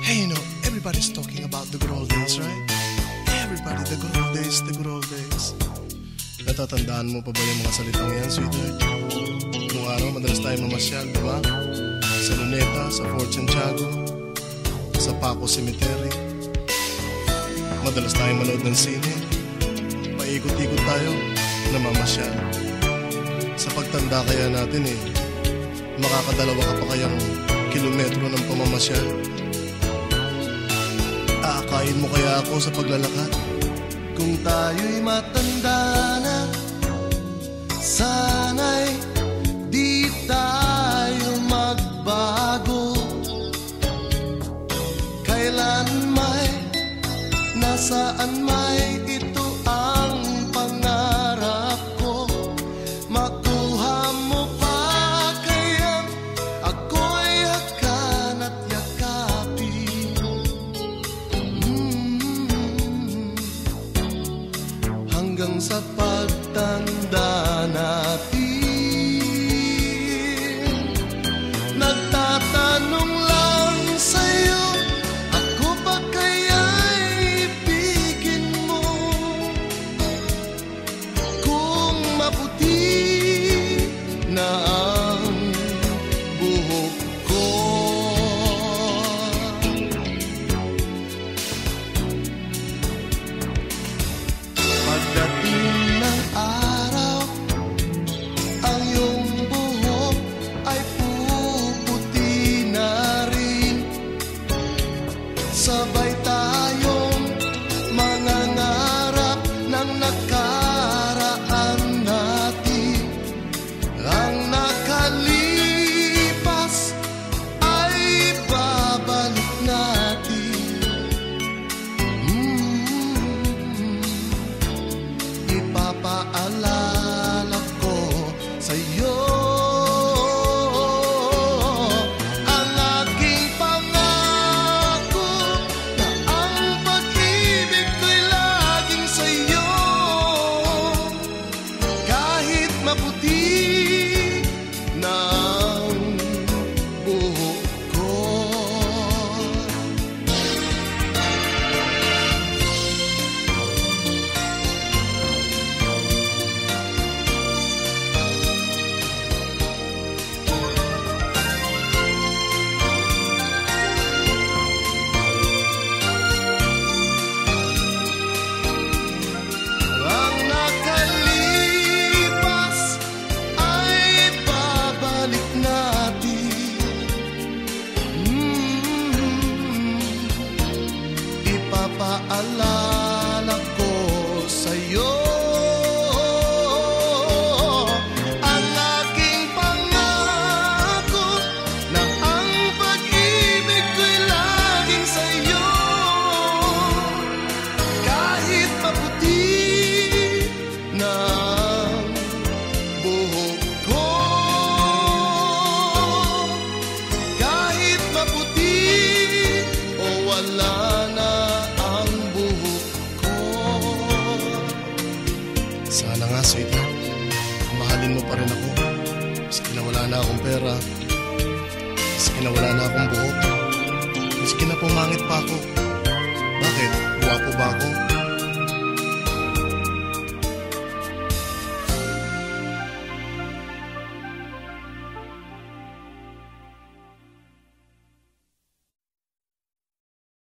Hey, you know, everybody's talking about the good old days, right? Everybody, the good old days, the good old days. Natatandaan mo pa ba yung mga salitang yan, sweetheart? Nung araw, madalas tayo mamasyal, di ba? Sa Luneta, sa Fort Santiago, sa Paco Cemetery. Madalas tayong manood ng sine. Paikot-ikot tayo, namamasyal. Sa pagtanda kaya natin makakadalawa ka pa kayang kilometro ng pamamasyal. Aakayin mo kaya ako sa paglalakad? Kung tayo'y matanda na, sana'y di tayo magbago. Kailan may, nasaan may, ito ang pangarap ko. Makuha mo pa kayang ako'y hakan at yakapin. Hanggang sa pagtanda natin, nagtatanong lang sa'yo, ako ba kaya'y ibigin mo? Kung maputi na ang buhok ko, pagdating ng araw, ang iyong buhok ay puputi na rin. Sabay tayong mangangarap ng nakaraan natin. Ang nakalipas ay babalik natin. Ipapaalala ko sa'yo ang aking pangako, na ang pag-ibig ko'y laging sa'yo. Kahit maputi na ang buhok ko. Ang nakalipas ay babalik natin. Ipapaalala ko sa'yo ang aking pangako, na ang pag-ibig ko'y laging sa'yo. Kahit maputi na ang buhok ko, kahit maputi o wala na ang buhok ko. Sana nga, sweetheart, mahalin mo pa rin ako. Maski na wala na akong pera, maski na wala na akong buhok, maski na pumangit pa ako. Bakit? Guwapo ba ako?